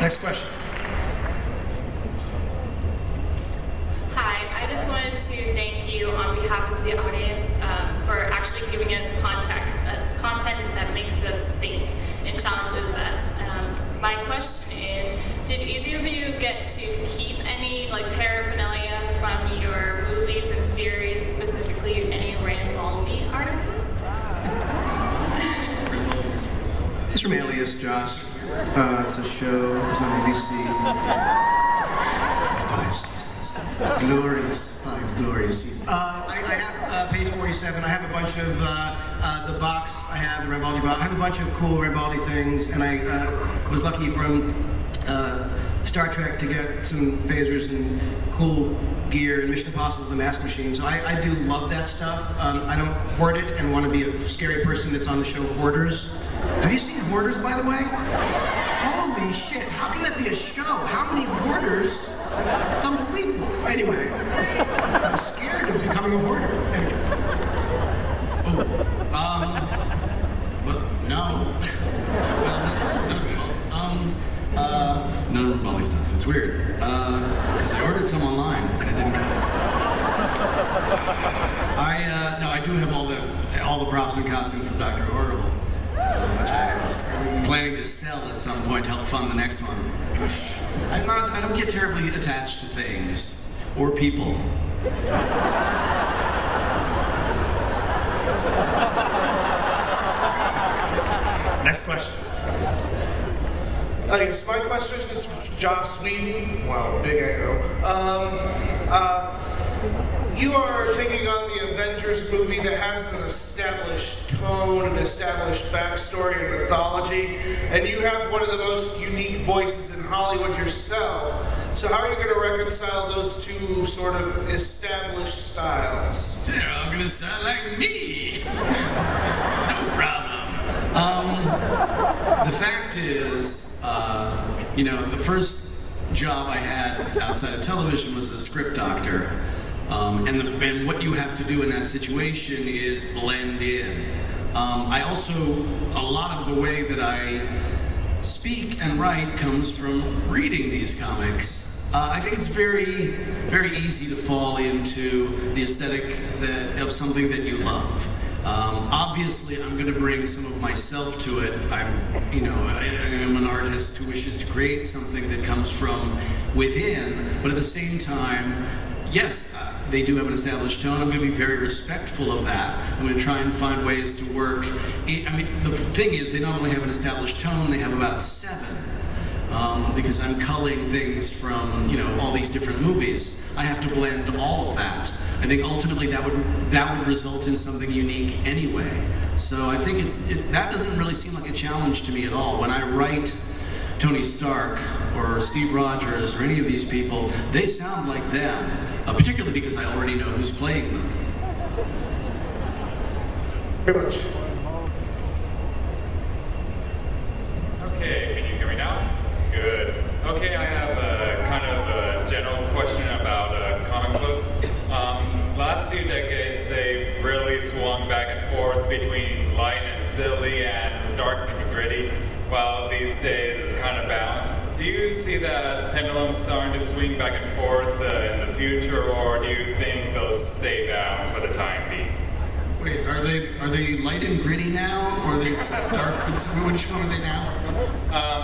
Next question. Hi, I just wanted to thank you on behalf of the audience for actually giving us content that makes us think and challenges us. My question is, did either of you get to keep any paraphernalia from your movies and series, specifically any Rambaldi artifacts? It's from Alias, JOSS. It's a show. It was on ABC. 5 seasons. Glorious, 5 glorious seasons. I have page 47. I have a bunch of the box. I have the Rambaldi box. I have a bunch of cool Rambaldi things, and I was lucky from Star Trek to get some phasers and cool gear and Mission Impossible the Mask Machine. So I do love that stuff. I don't hoard it and want to be a scary person that's on the show Hoarders. Have you seen Hoarders, by the way? Holy shit, how can that be a show? How many hoarders? It's unbelievable. Anyway, I'm scared of becoming a hoarder. Anyway. Well, no. None of Rambaldi stuff. It's weird. Because I ordered some online and it didn't come. No, I do have all the props and costumes from Dr. Horrible, which I was planning to sell at some point to help fund the next one. I don't get terribly attached to things or people. Next question. Yes, my question is Joss Whedon. Wow, big echo. You are taking on the Avengers movie that has an established tone, an established backstory and mythology, and you have one of the most unique voices in Hollywood yourself. So how are you going to reconcile those two sort of established styles? They're all going to sound like me. No problem. The fact is, the first job I had outside of television was a script doctor. And what you have to do in that situation is blend in. I also, a lot of the way that I speak and write comes from reading these comics. I think it's very, very easy to fall into the aesthetic of something that you love. Obviously, I'm going to bring some of myself to it. I'm an artist who wishes to create something that comes from within, but at the same time, yes, they do have an established tone. I'm going to be very respectful of that. I'm going to try and find ways to work. The thing is, they not only have an established tone, they have about 7. Because I'm culling things from, all these different movies. I have to blend all of that. I think ultimately that would result in something unique anyway. So I think that doesn't really seem like a challenge to me at all. When I write Tony Stark or Steve Rogers or any of these people, they sound like them, particularly because I already know who's playing them. Very much. Okay, can you hear me now? Good. Okay, I have a kind of a general question about comic books. Last few decades, they've really swung back and forth between light and silly and dark and gritty, while these days it's kind of balanced. Do you see that pendulum starting to swing back and forth in the future, or do you think they'll stay balanced for the time being? Wait, are they light and gritty now, or are they dark? Which one are they now?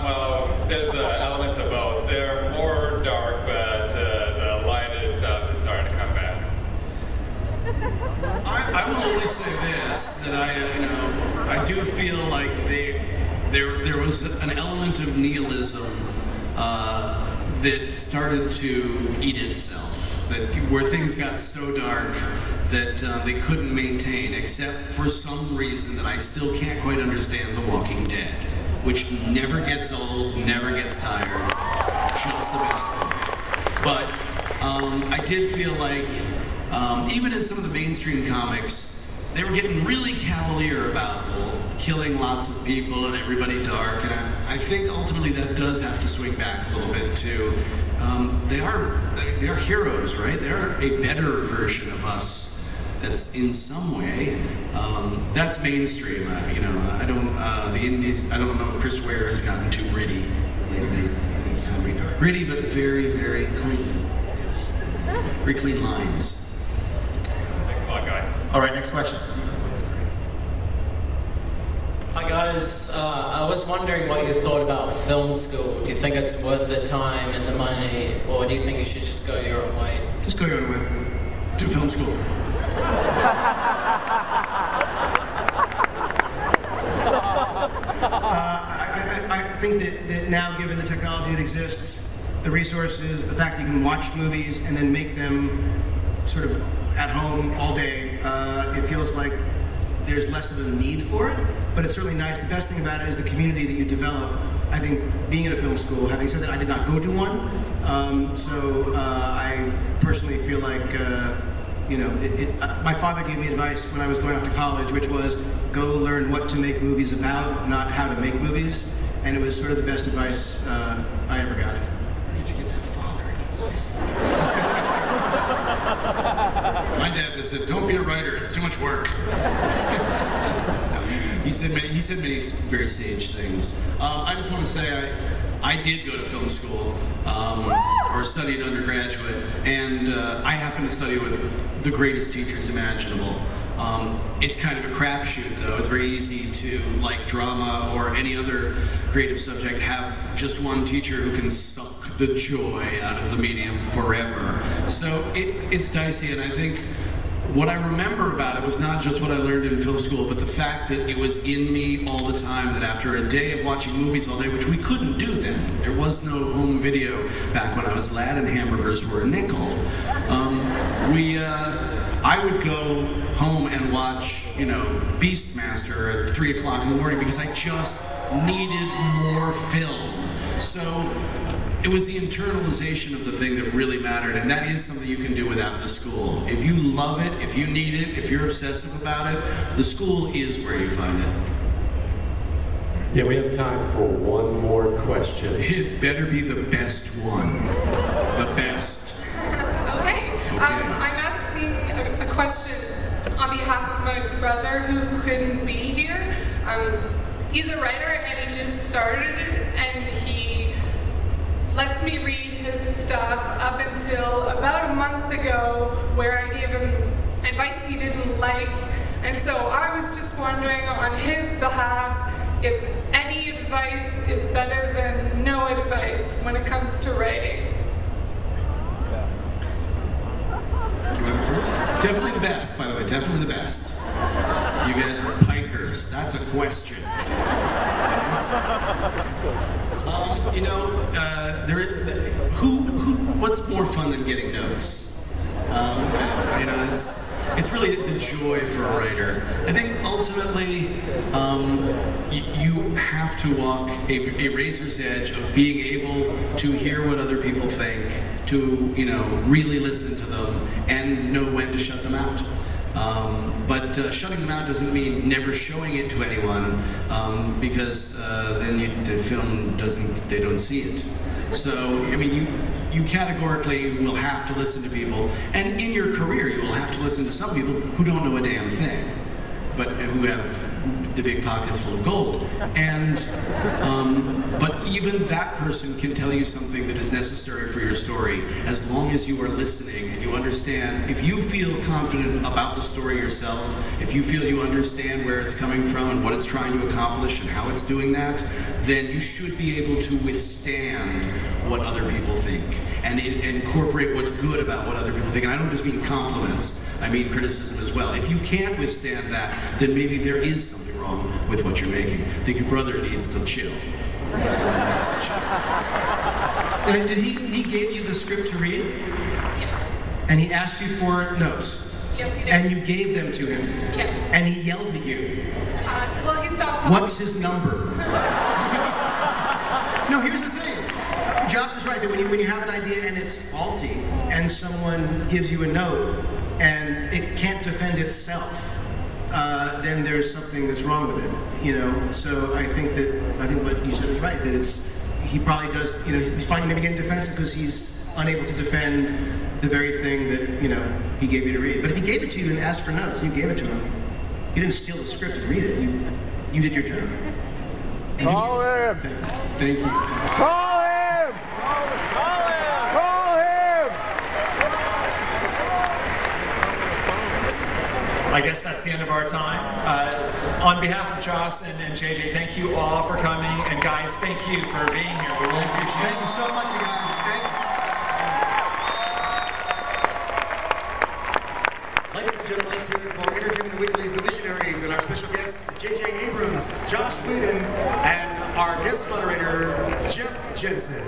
Well, there's elements of both. They're more dark, but the lighted stuff is starting to come back. I will only say this, that I do feel like there was an element of nihilism that started to eat itself. Where things got so dark that they couldn't maintain, except for some reason that I still can't quite understand, The Walking Dead, which never gets old, never gets tired, just the best book. But I did feel like, even in some of the mainstream comics, they were getting really cavalier about killing lots of people and everybody dark, and I think ultimately that does have to swing back a little bit too. They are heroes, right? They're a better version of us. That's in some way. That's mainstream. The indies. I don't know if Chris Ware has gotten too gritty lately. Gritty, but very, very clean. Yes. Very clean lines. Thanks a lot, guys. All right, next question. Hi guys, I was wondering what you thought about film school. Do you think it's worth the time and the money, or do you think you should just go your own way? Just go your own way. Do film school. I think that now, given the technology that exists, the resources, the fact that you can watch movies and then make them sort of at home all day, it feels like there's less of a need for it, but it's certainly nice. The best thing about it is the community that you develop. I think being in a film school, having said that, I did not go to one, so I personally feel like, you know, my father gave me advice when I was going off to college, which was go learn what to make movies about, not how to make movies, and it was sort of the best advice I ever got. Where did you get that father? That's nice. My dad just said, "Don't be a writer. It's too much work." He said many very sage things. I just want to say I did go to film school, or studied undergraduate, and I happened to study with the greatest teachers imaginable. It's kind of a crapshoot, though. It's very easy to, like drama or any other creative subject, have just one teacher who can suck the joy out of the medium forever. So it's dicey, and I think what I remember about it was not just what I learned in film school, but the fact that it was in me all the time, that after a day of watching movies all day, which we couldn't do then, there was no home video back when I was a lad and hamburgers were a nickel, I would go home and watch, you know, Beastmaster at 3 o'clock in the morning because I just needed more film. So it was the internalization of the thing that really mattered, and that is something you can do without the school. If you love it, if you need it, if you're obsessive about it, the school is where you find it. Yeah, we have time for one more question. It better be the best one. The best. Okay. I'm asking a question on behalf of my brother who couldn't be here. He's a writer and he just started it, and he lets me read his stuff up until about a month ago, where I gave him advice he didn't like. And so I was just wondering on his behalf if any advice is better than no advice when it comes to writing. You want to first? Definitely the best, by the way, definitely the best. You guys are pikers. That's a question. You know, what's more fun than getting notes? You know, it's really the joy for a writer. I think ultimately, you have to walk a razor's edge of being able to hear what other people think, to, you know, really listen to them, and know when to shut them out. But shutting them out doesn't mean never showing it to anyone, because then the film they don't see it. So, I mean, you categorically will have to listen to people, and in your career you will have to listen to some people who don't know a damn thing, but who have the big pockets full of gold. And but even that person can tell you something that is necessary for your story, as long as you are listening and you understand. If you feel confident about the story yourself, if you feel you understand where it's coming from and what it's trying to accomplish and how it's doing that, then you should be able to withstand what other people think and incorporate what's good about what other people think. And I don't just mean compliments, I mean criticism as well. If you can't withstand that, then maybe there is something wrong with what you're making. I think your brother needs to chill. And did he gave you the script to read? Yeah. And he asked you for notes? Yes, he did. And you gave them to him? Yes. And he yelled at you? Well, he stopped talking. What's his number? No, here's the thing. Joss is right, that when you have an idea and it's faulty, and someone gives you a note, and it can't defend itself, then there's something that's wrong with it, you know. So I think what you said is right, that he probably does, you know, he's probably maybe getting defensive because he's unable to defend the very thing that, you know, he gave you to read. But if he gave it to you and asked for notes, you gave it to him. You didn't steal the script and read it. You did your job. Call him! Thank you. Call him! the end of our time. On behalf of Joss and JJ, thank you all for coming. And guys, thank you for being here. We really appreciate it. Thank you so much, you guys. Thank you. Ladies and gentlemen, let's hear it for Entertainment Weekly's The Visionaries and our special guests, J.J. Abrams, Josh Whedon, and our guest moderator, Jenson.